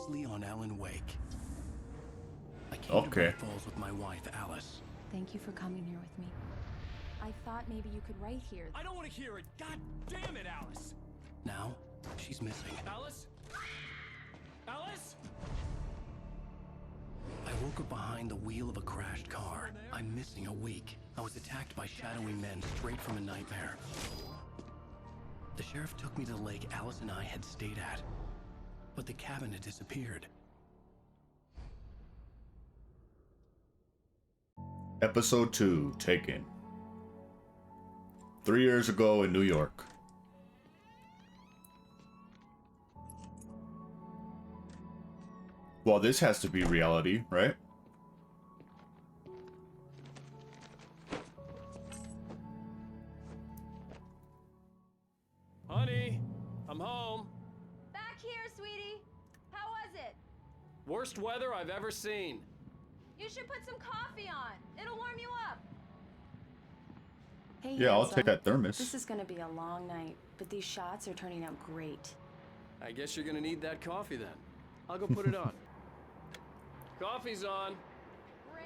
on Alan Wake. I came to Okay. Bright Falls with my wife, Alice. Thank you for coming here with me. I thought maybe you could write here. I don't want to hear it. God damn it, Alice. Now, she's missing. Alice? Alice? I woke up behind the wheel of a crashed car. I'm missing a week. I was attacked by shadowy men straight from a nightmare. The sheriff took me to the lake Alice and I had stayed at, but the cabin had disappeared. Episode 2, Taken. 3 years ago in New York. Well, this has to be reality, right? Honey, I'm home. Back here, sweetie. How was it? Worst weather I've ever seen. You should put some coffee on. It'll warm you up. Hey, Yeah, I'll handsome. take that thermos. This is gonna be a long night, but these shots are turning out great. I guess you're gonna need that coffee then. I'll go put it on. Coffee's on. Great,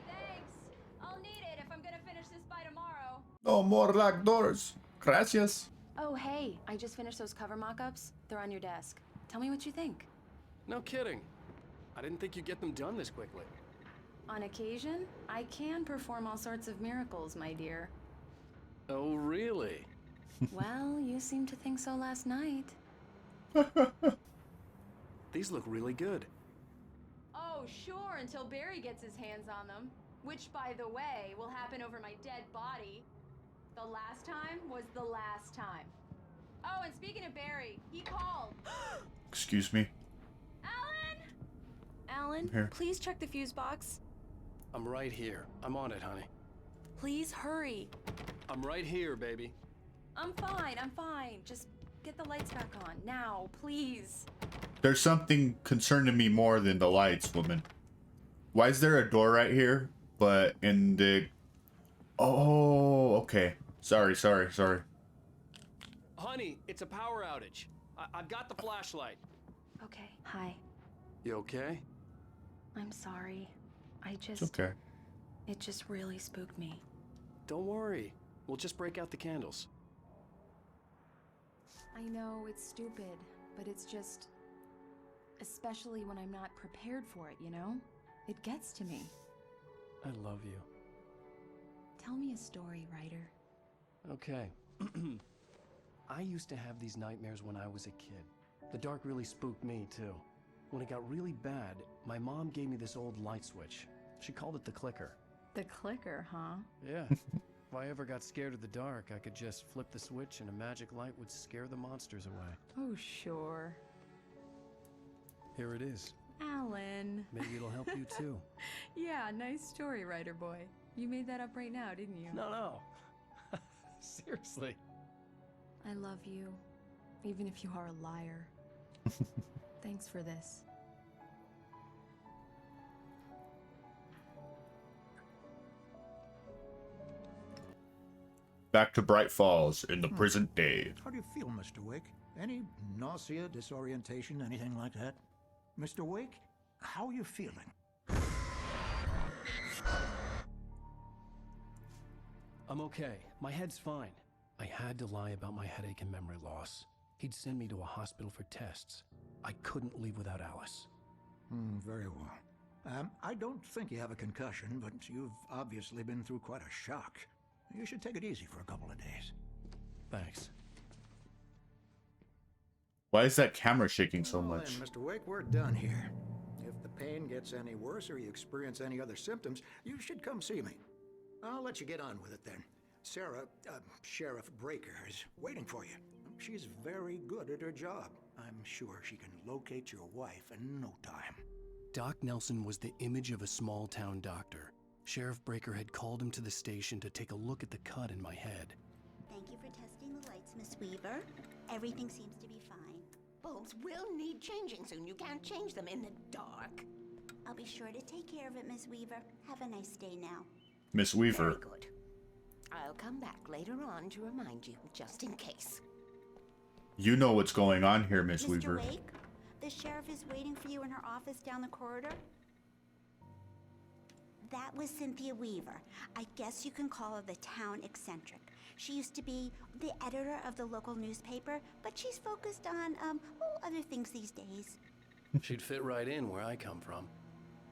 thanks. I'll need it if I'm gonna finish this by tomorrow. No more locked doors. Gracias. Oh, hey, I just finished those cover mock-ups. They're on your desk. Tell me what you think. No kidding. I didn't think you'd get them done this quickly. On occasion, I can perform all sorts of miracles, my dear. Oh, really? Well, you seemed to think so last night. These look really good. Oh, sure, until Barry gets his hands on them. Which, by the way, will happen over my dead body. The last time was the last time. Oh, and speaking of Barry, he called. Excuse me. Alan, Here. please check the fuse box. I'm right here. I'm on it, honey. Please hurry. I'm right here, baby. I'm fine. Just get the lights back on. Now, please. There's something concerning me more than the lights, woman. Why is there a door right here? But in the... Oh, okay. Sorry. Honey, it's a power outage. I've got the flashlight. Okay, hi. You okay? I'm sorry. It's okay. It just really spooked me. Don't worry. We'll just break out the candles. I know it's stupid, but it's just... Especially when I'm not prepared for it, you know? It gets to me. I love you. Tell me a story, writer. Okay. I used to have these nightmares when I was a kid. The dark really spooked me, too. When it got really bad, my mom gave me this old light switch. She called it the clicker. The clicker, huh? Yeah. If I ever got scared of the dark, I could just flip the switch and a magic light would scare the monsters away. Oh, sure. Here it is. Alan. Maybe it'll help you too. Yeah, nice story, writer boy. You made that up right now, didn't you? No. Seriously. I love you, even if you are a liar. Thanks for this. Back to Bright Falls in the present day. How do you feel, Mr. Wake? Any nausea, disorientation, anything like that? Mr. Wake, how are you feeling? I'm okay. My head's fine. I had to lie about my headache and memory loss. He'd send me to a hospital for tests. I couldn't leave without Alice. Very well. I don't think you have a concussion, but you've obviously been through quite a shock. You should take it easy for a couple of days. Thanks. Why is that camera shaking so Well, much? then, Mr. Wake, we're done here. If the pain gets any worse or you experience any other symptoms, you should come see me. I'll let you get on with it then. Sarah, Sheriff Breaker, is waiting for you. She's very good at her job. I'm sure she can locate your wife in no time. Doc Nelson was the image of a small-town doctor. Sheriff Breaker had called him to the station to take a look at the cut in my head. Thank you for testing the lights, Miss Weaver. Everything seems to be fine. Bulbs will need changing soon. You can't change them in the dark. I'll be sure to take care of it, Miss Weaver. Have a nice day now. Miss Very Weaver. good. I'll come back later on to remind you, just in case. You know what's going on here, Miss Mr. Weaver. Wake, The sheriff is waiting for you in her office down the corridor. That was Cynthia Weaver. I guess you can call her the town eccentric. She used to be the editor of the local newspaper, but she's focused on, other things these days. She'd fit right in where I come from.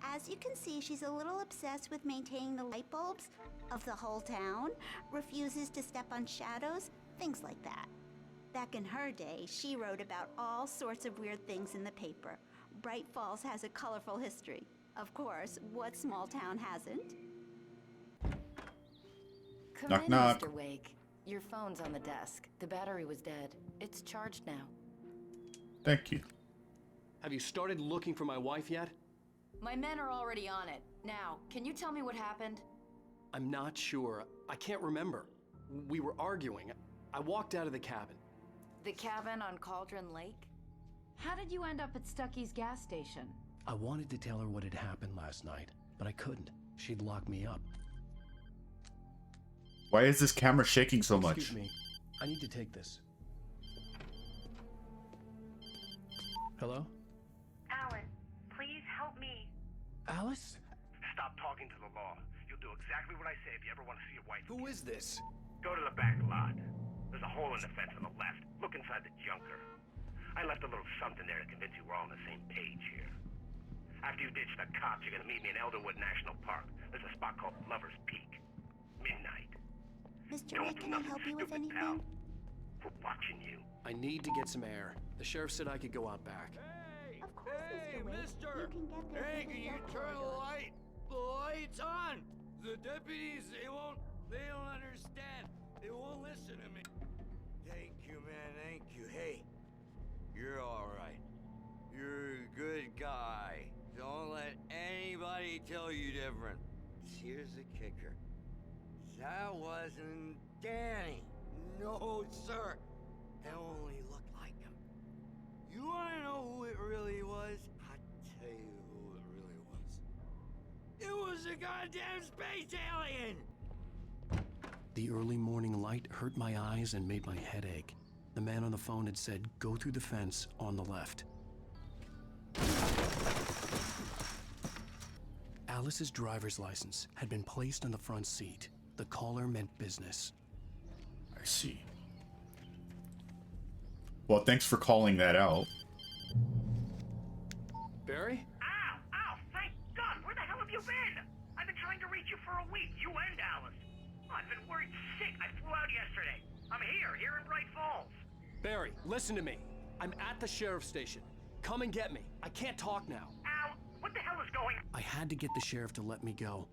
As you can see, she's a little obsessed with maintaining the light bulbs of the whole town, refuses to step on shadows, things like that. Back in her day, she wrote about all sorts of weird things in the paper. Bright Falls has a colorful history. Of course, what small town hasn't? Come Knock, in, knock. Mr. Wake. Your phone's on the desk. The battery was dead. It's charged now. Thank you. Have you started looking for my wife yet? My men are already on it. Now, can you tell me what happened? I'm not sure. I can't remember. We were arguing. I walked out of the cabin. The cabin on Cauldron Lake? How did you end up at Stucky's gas station? I wanted to tell her what had happened last night, but I couldn't. She'd lock me up. Why is this camera shaking so much? Excuse me. I need to take this. Hello? Alan, please help me. Alice? Stop talking to the law. You'll do exactly what I say if you ever want to see your wife. Who is this? Go to the back lot. There's a hole in the fence on the left. Look inside the junker. I left a little something there to convince you we're all on the same page here. After you ditch the cops, you're gonna meet me in Elderwood National Park. There's a spot called Lover's Peak. Midnight. Mr. Don't Wake, do can I nothing help you with stupid, anything? pal. We're watching you. I need to get some air. The sheriff said I could go out back. Hey! Of course, Hey, Mr. Wake. mister! You can get there Hey, through can the you dark turn the corridor. light? The light's on! The deputies, they don't understand. They won't listen to me. Thank you, man, thank you. Hey, you're alright. You're a good guy. Don't let anybody tell you different. Here's the kicker. That wasn't Danny. No, sir. That only looked like him. You wanna know who it really was? I'll tell you who it really was. It was a goddamn space alien! The early morning light hurt my eyes and made my head ache. The man on the phone had said, go through the fence on the left. Alice's driver's license had been placed on the front seat. The caller meant business. I see. Well, thanks for calling that out. Barry? Ow! Ow! Thank God! Where the hell have you been? I've been trying to reach you for a week. You and Alice. I've been worried sick. I flew out yesterday. I'm here in Bright Falls. Barry, listen to me. I'm at the sheriff's station. Come and get me. I can't talk now. Al, what the hell is going on? I had to get the sheriff to let me go.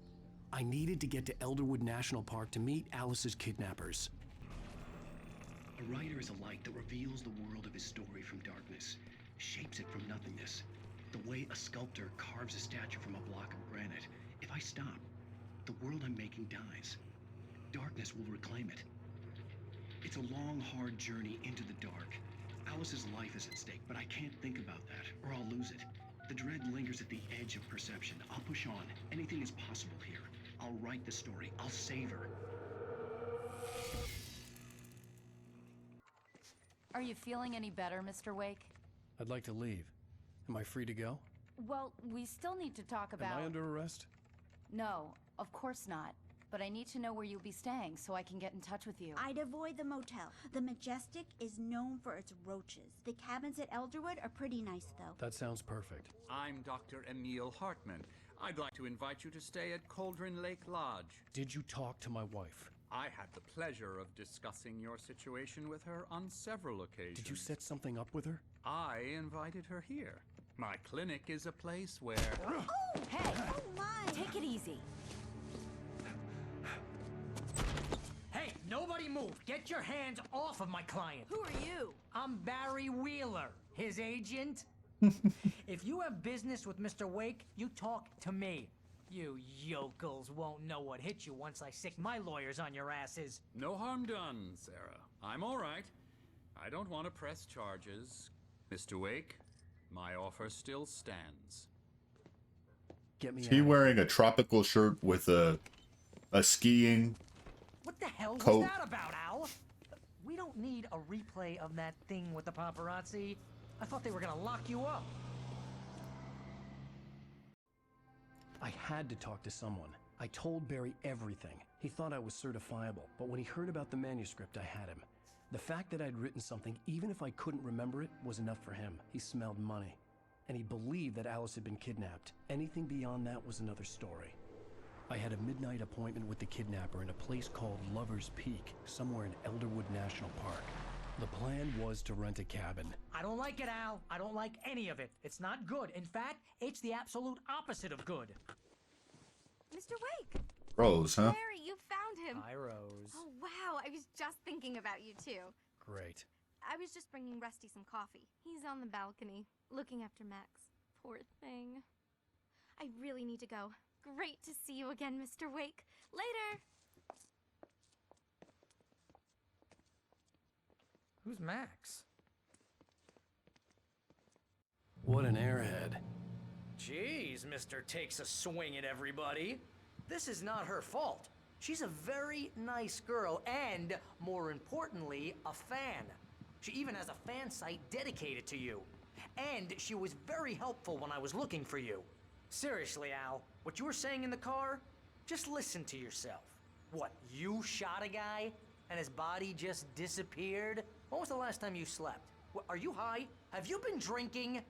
I needed to get to Elderwood National Park to meet Alice's kidnappers. A writer is a light that reveals the world of his story from darkness, shapes it from nothingness. The way a sculptor carves a statue from a block of granite. If I stop, the world I'm making dies. Darkness will reclaim it. It's a long, hard journey into the dark. Alice's life is at stake, but I can't think about that, or I'll lose it. The dread lingers at the edge of perception. I'll push on. Anything is possible here. I'll write the story. I'll save her. Are you feeling any better, Mr. Wake? I'd like to leave. Am I free to go? Well, we still need to talk about... Am I under arrest? No, of course not. But I need to know where you'll be staying so I can get in touch with you. I'd avoid the motel. The Majestic is known for its roaches. The cabins at Elderwood are pretty nice, though. That sounds perfect. I'm Dr. Emil Hartman. I'd like to invite you to stay at Cauldron Lake Lodge. Did you talk to my wife? I had the pleasure of discussing your situation with her on several occasions. Did you set something up with her? I invited her here. My clinic is a place where... Oh! Hey! Oh, my! Take it easy. Hey, nobody move! Get your hands off of my client! Who are you? I'm Barry Wheeler, his agent. If you have business with Mr. Wake, you talk to me. You yokels won't know what hit you once I sick my lawyers on your asses. No harm done, Sarah. I'm all right. I don't want to press charges. Mr. Wake, my offer still stands. Get me Is he out. wearing a tropical shirt with a skiing? What the hell Coat. was that about, Al? We don't need a replay of that thing with the paparazzi. I thought they were gonna lock you up. I had to talk to someone. I told Barry everything. He thought I was certifiable, but when he heard about the manuscript, I had him. The fact that I'd written something, even if I couldn't remember it, was enough for him. He smelled money. And he believed that Alice had been kidnapped. Anything beyond that was another story. I had a midnight appointment with the kidnapper in a place called Lover's Peak, somewhere in Elderwood National Park. The plan was to rent a cabin. I don't like it, Al. I don't like any of it. It's not good. In fact, it's the absolute opposite of good. Mr. Wake! Rose, huh? Barry, you found him! Hi, Rose. Oh, wow, I was just thinking about you, too. Great. I was just bringing Rusty some coffee. He's on the balcony, looking after Max. Poor thing. I really need to go. Great to see you again, Mr. Wake. Later! Who's Max? What an airhead. Jeez, Mr. Takes a swing at everybody. This is not her fault. She's a very nice girl and, more importantly, a fan. She even has a fan site dedicated to you. And she was very helpful when I was looking for you. Seriously, Al, what you were saying in the car? Just listen to yourself. What, you shot a guy and his body just disappeared? When was the last time you slept? What, are you high? Have you been drinking?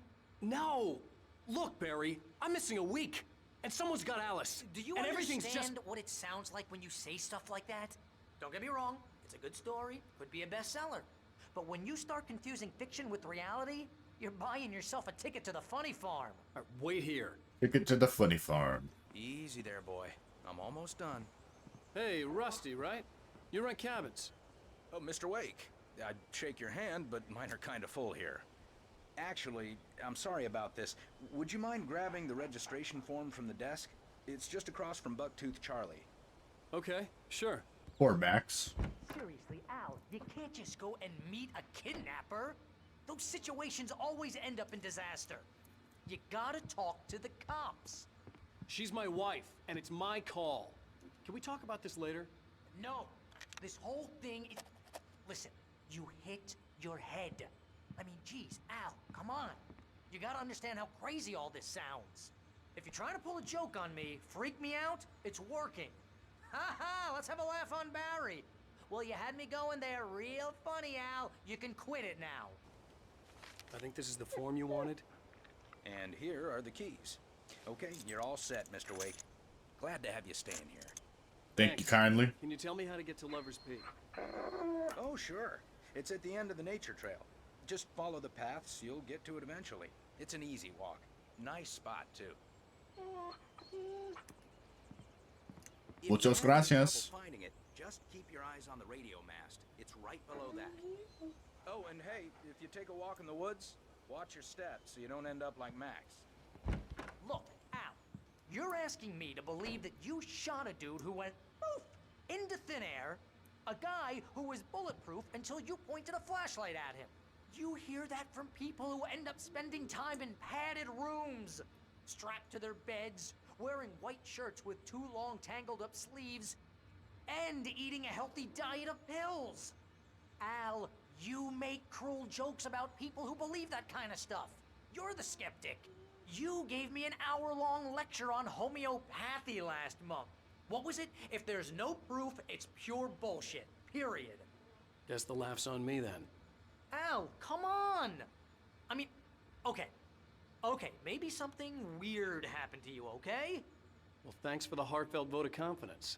No! Look, Barry, I'm missing a week, and someone's got Alice. Do you and understand everything's just... what it sounds like when you say stuff like that? Don't get me wrong, it's a good story, could be a bestseller. But when you start confusing fiction with reality, you're buying yourself a ticket to the funny farm. All right, wait here. Ticket to the funny farm. Easy there, boy. I'm almost done. Hey, Rusty, right? You rent cabins. Oh, Mr. Wake. I'd shake your hand, but mine are kind of full here. Actually, I'm sorry about this. Would you mind grabbing the registration form from the desk? It's just across from Bucktooth Charlie. Okay, sure. Poor Max. Seriously, Al, you can't just go and meet a kidnapper. Those situations always end up in disaster. You gotta talk to the cops. She's my wife, and it's my call. Can we talk about this later? No, this whole thing is... Listen, you hit your head. I mean, geez, Al, come on. You gotta understand how crazy all this sounds. If you're trying to pull a joke on me, freak me out, it's working. Ha ha, let's have a laugh on Barry. Well, you had me going there real funny, Al. You can quit it now. I think this is the form you wanted. And here are the keys. Okay, you're all set, Mr. Wake. Glad to have you staying here. Thank you kindly. Can you tell me how to get to Lover's Peak? Oh, sure. It's at the end of the nature trail. Just follow the paths, you'll get to it eventually. It's an easy walk. Nice spot, too. Muchas gracias. Finding it, just keep your eyes on the radio mast. It's right below that. Oh, and hey, if you take a walk in the woods, watch your steps so you don't end up like Max. Look, Al, you're asking me to believe that you shot a dude who went poof into thin air, a guy who was bulletproof until you pointed a flashlight at him. You hear that from people who end up spending time in padded rooms, strapped to their beds, wearing white shirts with too long tangled up sleeves, and eating a healthy diet of pills. Al, you make cruel jokes about people who believe that kind of stuff. You're the skeptic. You gave me an hour-long lecture on homeopathy last month. What was it? If there's no proof, it's pure bullshit. Period. Guess the laugh's on me then. Al, come on! I mean, okay. Okay, maybe something weird happened to you, okay? Well, thanks for the heartfelt vote of confidence.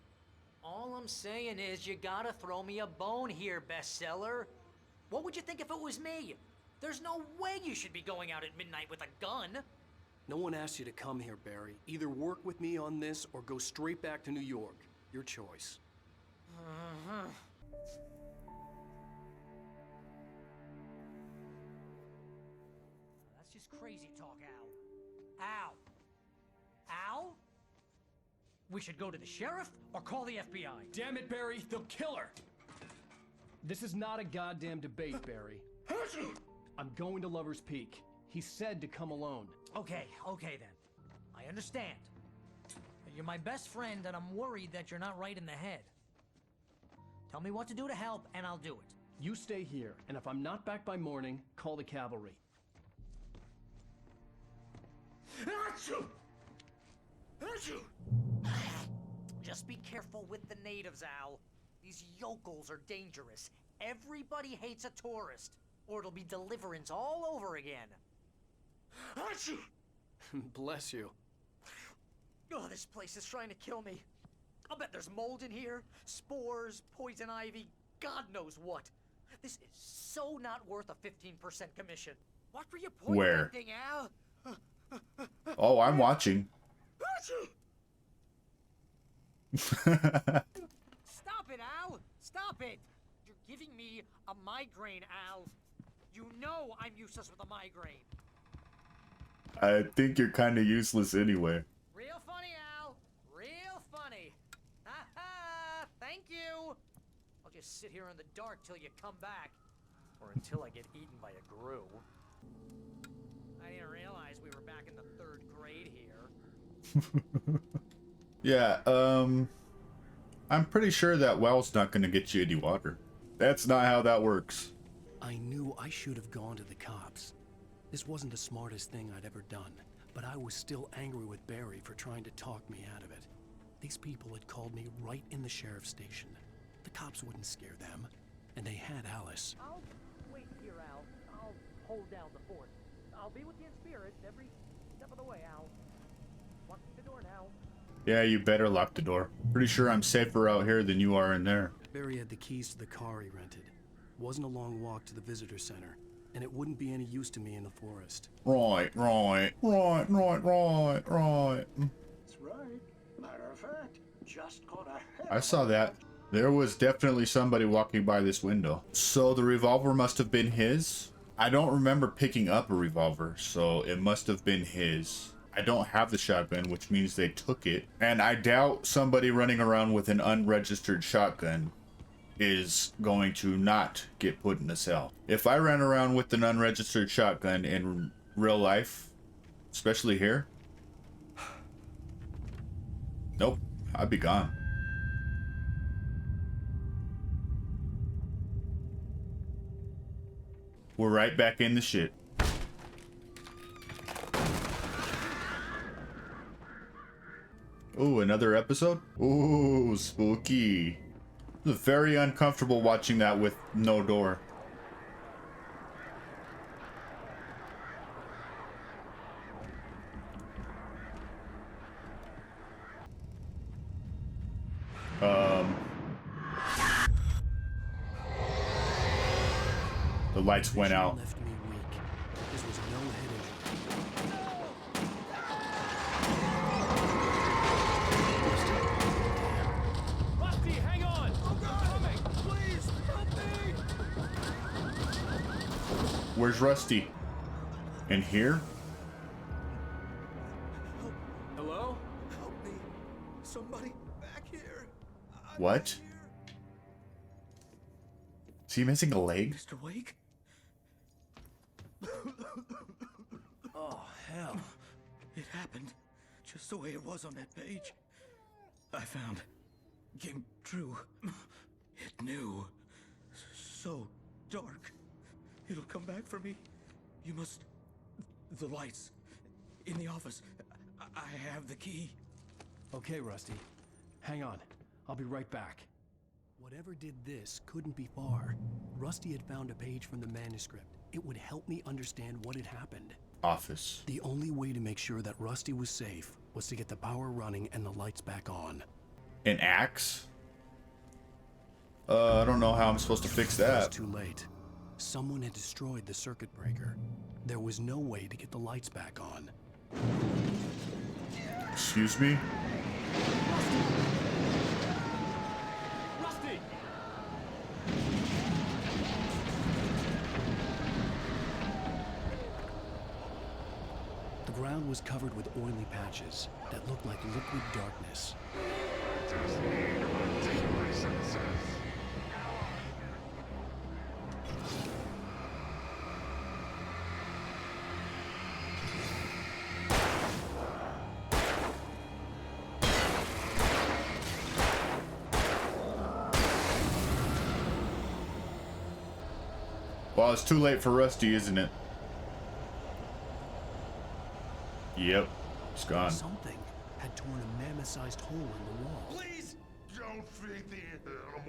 All I'm saying is you gotta throw me a bone here, bestseller. What would you think if it was me? There's no way you should be going out at midnight with a gun. No one asked you to come here, Barry. Either work with me on this or go straight back to New York. Your choice. That's just crazy talk, Al. Al! Al? We should go to the sheriff or call the FBI. Damn it, Barry, they'll kill her! This is not a goddamn debate, Barry. I'm going to Lover's Peak. He said to come alone. Okay then. I understand. You're my best friend and I'm worried that you're not right in the head. Tell me what to do to help and I'll do it. You stay here, and if I'm not back by morning, call the cavalry. Just be careful with the natives, Al. These yokels are dangerous. Everybody hates a tourist, or it'll be deliverance all over again. Bless you. Oh, this place is trying to kill me. I'll bet there's mold in here, spores, poison ivy, God knows what. This is so not worth a 15% commission. What were you pointing Where? at, thing, Al? Oh, I'm watching. Stop it, Al! Stop it! You're giving me a migraine, Al. You know I'm useless with a migraine. I think you're kind of useless anyway. Real funny, Al. Real funny. Ha ha! Thank you. I'll just sit here in the dark till you come back. Or until I get eaten by a grue. I didn't realize we were back in the 3rd grade here. Yeah, I'm pretty sure that well's not gonna get you any water. That's not how that works. I knew I should have gone to the cops. This wasn't the smartest thing I'd ever done, but I was still angry with Barry for trying to talk me out of it. These people had called me right in the sheriff's station. The cops wouldn't scare them, and they had Alice. I'll wait here, Al. I'll hold down the fort. I'll be with you in spirit every step of the way, Al. Lock the door now. Yeah, you better lock the door. Pretty sure I'm safer out here than you are in there. Barry had the keys to the car he rented. Wasn't a long walk to the visitor center, and it wouldn't be any use to me in the forest. Right. That's right. Matter of fact, just caught a hell I saw that. There was definitely somebody walking by this window. So the revolver must have been his? I don't remember picking up a revolver, so it must have been his. I don't have the shotgun, which means they took it. And I doubt somebody running around with an unregistered shotgun is going to not get put in a cell. If I ran around with an unregistered shotgun in real life, especially here, nope, I'd be gone. We're right back in the shit. Ooh, another episode? Ooh, spooky. It was very uncomfortable watching that with no door. The lights went out. Left me weak. This was no head injury. Rusty, hang on! I'm coming! Please, help me! Where's Rusty? In here? Hello? Help me. Somebody back here. What? Is he missing a leg? Mr. Wake? Oh, hell. It happened just the way it was on that page. I found. Came true. It knew. So dark. It'll come back for me. You must. The lights. In the office. I have the key. Okay, Rusty. Hang on. I'll be right back. Whatever did this couldn't be far. Rusty had found a page from the manuscript. It would help me understand what had happened. Office. The only way to make sure that Rusty was safe was to get the power running and the lights back on. An axe? I don't know how I'm supposed to fix It was that. too late. Someone had destroyed the circuit breaker. There was no way to get the lights back on. Excuse me? Rusty! The ground was covered with oily patches that looked like liquid darkness. Well, it's too late for Rusty, isn't it? Yep. It's gone. Something had torn a mammoth-sized hole in the wall. Please don't feed the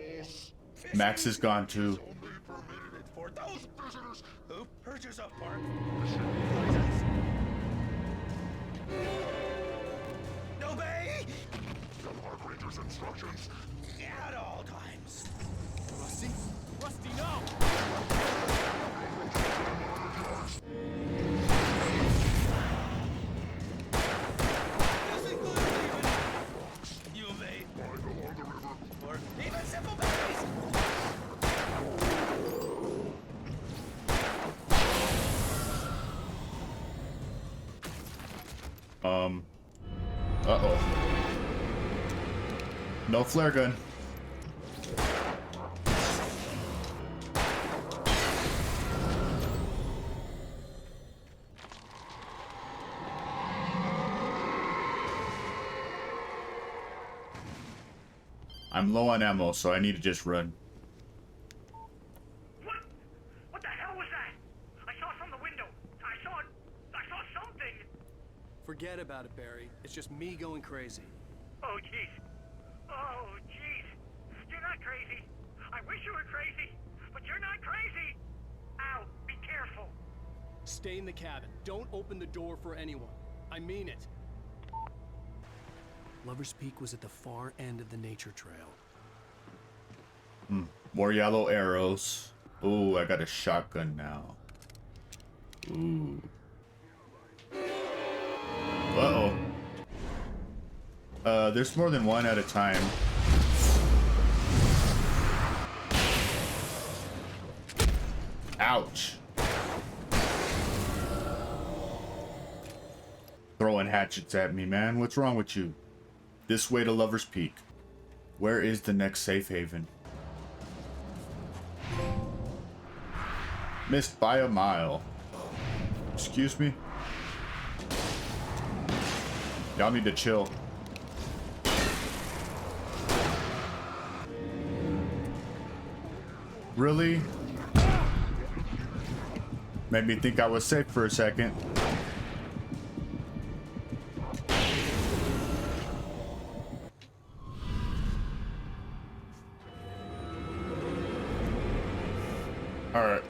animals. Max is gone too. Only permitted for those prisoners who purchase a park. Obey the park ranger's instructions at all times. Rusty? Rusty, no! You may find along the river or even simple berries. Uh-oh. No flare gun. I'm low on ammo, so I need to just run. What the hell was that? I saw it from the window. I saw something. Forget about it, Barry. It's just me going crazy. Oh, jeez. Oh, jeez. You're not crazy. I wish you were crazy, but you're not crazy. Ow, be careful. Stay in the cabin. Don't open the door for anyone. I mean it. Lover's Peak was at the far end of the nature trail. More yellow arrows. Ooh, I got a shotgun now. Ooh. Uh-oh. There's more than one at a time. Ouch. Throwing hatchets at me, man. What's wrong with you? This way to Lover's Peak. Where is the next safe haven? Missed by a mile. Excuse me? Y'all need to chill. Really? Made me think I was safe for a second. Alright.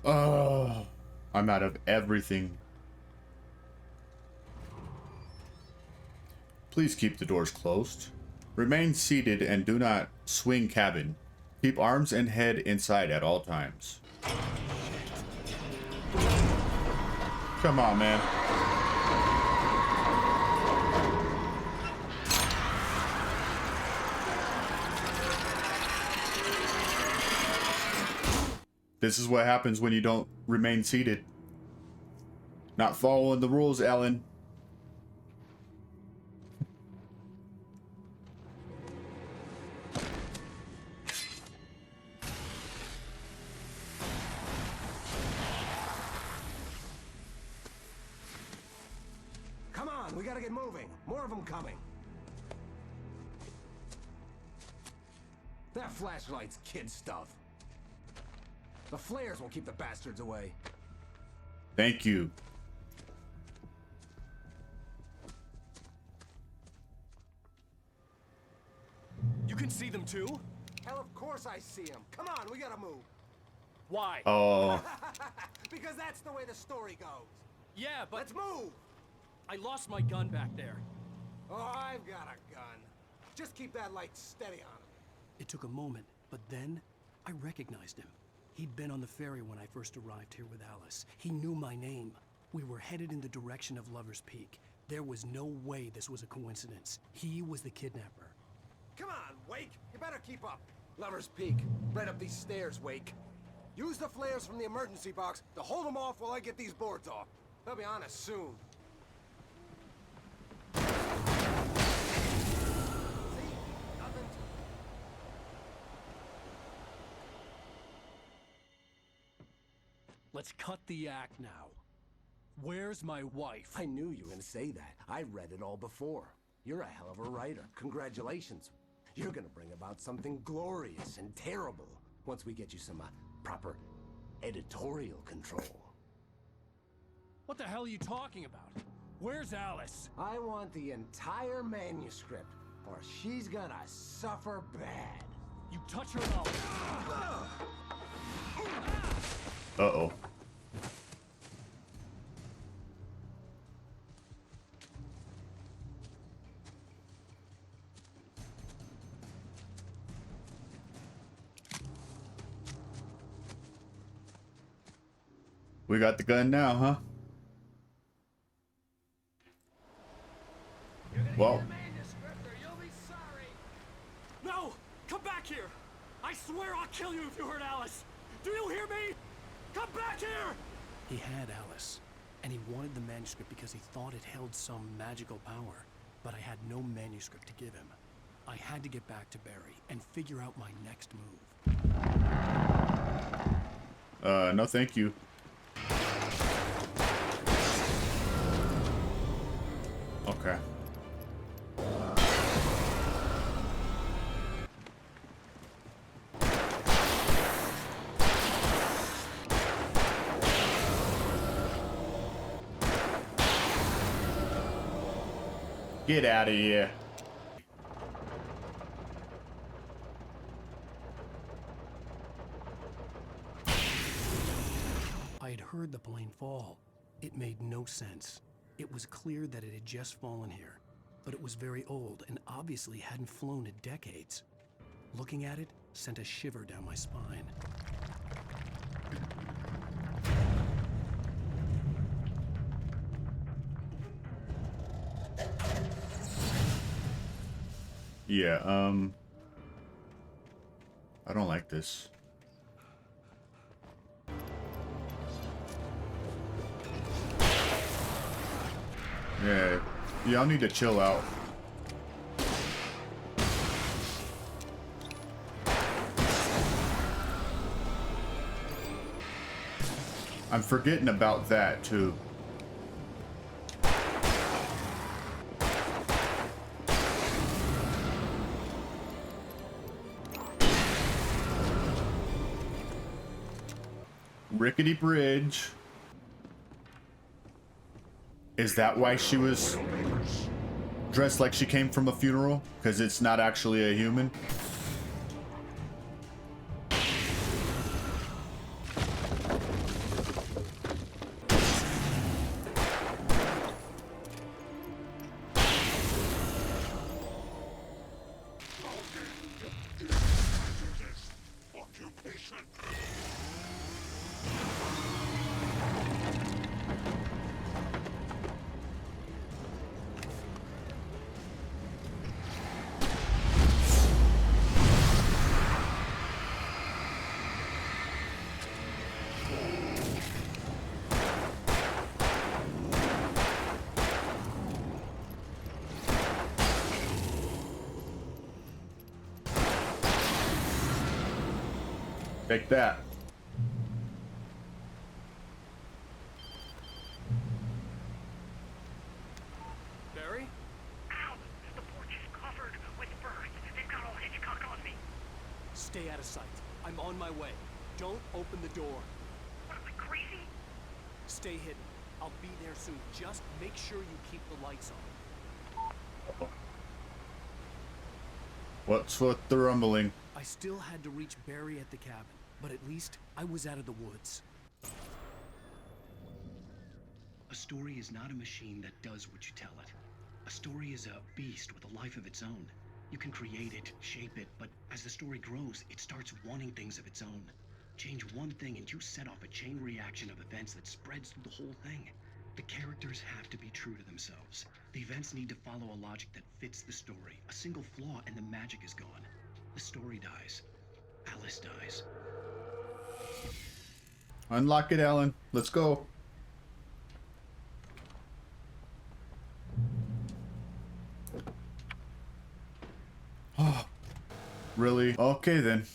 Oh, I'm out of everything. Please keep the doors closed. Remain seated and do not swing cabin. Keep arms and head inside at all times. Come on, man. This is what happens when you don't remain seated. Not following the rules, Ellen. Come on, we gotta get moving. More of them coming. That flashlight's kid stuff. The flares will keep the bastards away. Thank you. You can see them too? Hell, of course I see them. Come on, we gotta move. Why? Oh. Because that's the way the story goes. Yeah, but... Let's move! I lost my gun back there. Oh, I've got a gun. Just keep that light steady on him. It took a moment, but then I recognized him. He'd been on the ferry when I first arrived here with Alice. He knew my name. We were headed in the direction of Lover's Peak. There was no way this was a coincidence. He was the kidnapper. Come on, Wake. You better keep up. Lover's Peak. Right up these stairs, Wake. Use the flares from the emergency box to hold them off while I get these boards off. They'll be on us soon. Let's cut the act now. Where's my wife? I knew you were gonna say that. I read it all before. You're a hell of a writer. Congratulations. You're gonna bring about something glorious and terrible once we get you some proper editorial control. What the hell are you talking about? Where's Alice? I want the entire manuscript, or she's gonna suffer bad. You touch her and I'll... Uh-oh. We got the gun now, huh? Well, No! Come back here! I swear I'll kill you if you hurt Alice! Do you hear me? Come back here! He had Alice, and he wanted the manuscript because he thought it held some magical power. But I had no manuscript to give him. I had to get back to Barry and figure out my next move. No thank you. Okay. Get out of here. I had heard the plane fall. It made no sense. It was clear that it had just fallen here, but it was very old and obviously hadn't flown in decades. Looking at it sent a shiver down my spine. Yeah, I don't like this. Yeah, y'all need to chill out. I'm forgetting about that too. Rickety bridge. Is that why she was dressed like she came from a funeral? Because it's not actually a human? Take that. Barry? Ow! The porch is covered with birds. They've got all Hitchcock on me. Stay out of sight. I'm on my way. Don't open the door. What, am I crazy? Stay hidden. I'll be there soon. Just make sure you keep the lights on. What's with the rumbling? I still had to reach Barry at the cabin, but at least I was out of the woods. A story is not a machine that does what you tell it. A story is a beast with a life of its own. You can create it, shape it, but as the story grows, it starts wanting things of its own. Change one thing and you set off a chain reaction of events that spreads through the whole thing. The characters have to be true to themselves. The events need to follow a logic that fits the story. A single flaw and the magic is gone. The story dies. Alice dies. Unlock it, Alan. Let's go. Oh, really? Okay then.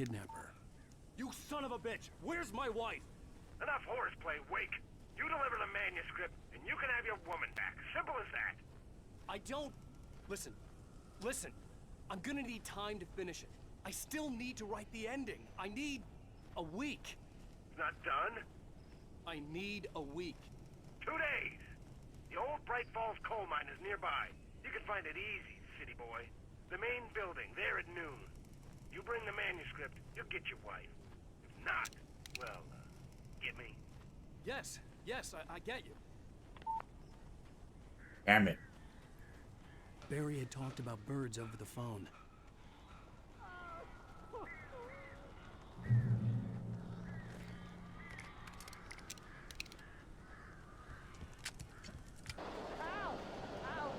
kidnapper. You son of a bitch! Where's my wife? Enough horseplay, Wake. You deliver the manuscript, and you can have your woman back. Simple as that. I don't... Listen. I'm gonna need time to finish it. I still need to write the ending. I need a week. Not done? I need a week. 2 days. The old Bright Falls coal mine is nearby. You can find it easy, city boy. The main building, there at noon. You bring the manuscript, you'll get your wife. If not, well, get me. Yes, I get you. Damn it. Barry had talked about birds over the phone. Ow!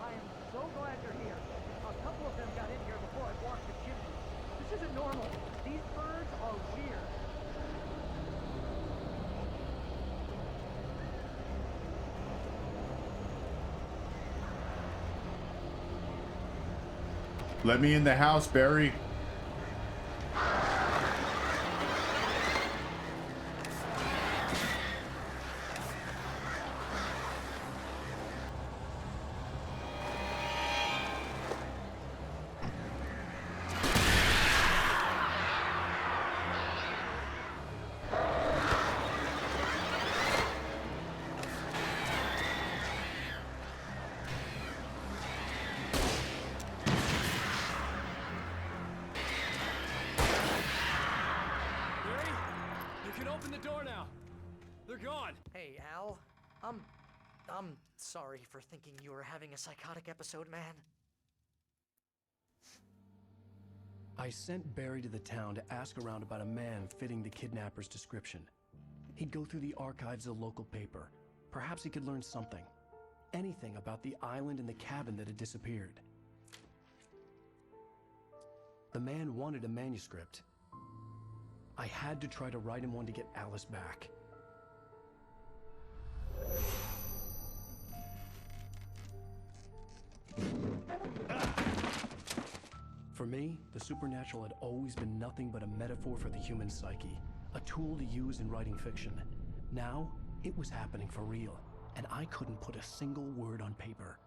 I am so glad you're here. A couple of them got in here before I blocked the chimney. This isn't normal. These birds are weird. Let me in the house, Barry. Hey, Al. I'm sorry for thinking you were having a psychotic episode, man. I sent Barry to the town to ask around about a man fitting the kidnapper's description. He'd go through the archives of the local paper. Perhaps he could learn something. Anything about the island and the cabin that had disappeared. The man wanted a manuscript. I had to try to write him one to get Alice back. For me, the supernatural had always been nothing but a metaphor for the human psyche, a tool to use in writing fiction. Now, it was happening for real, and I couldn't put a single word on paper.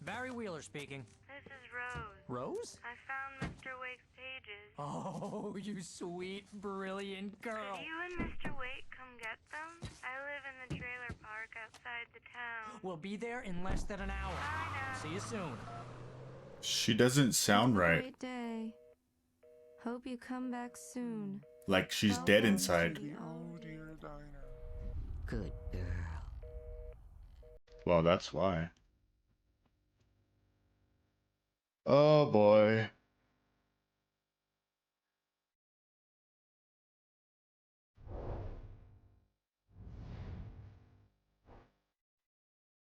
Barry Wheeler speaking. This is Rose. Rose? I found Mr. Wake's pages. Oh, you sweet, brilliant girl. Could you and Mr. Wake come get them? I live in the trailer park outside the town. We'll be there in less than an hour. See you soon. She doesn't sound right. Great day. Hope you come back soon. Like she's dead inside. Good girl. Well, that's why. Oh boy.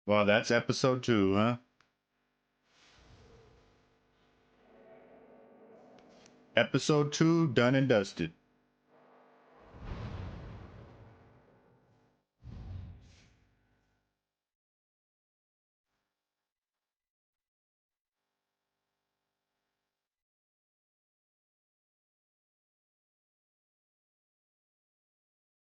Well, that's episode 2, huh? Episode 2 done and dusted.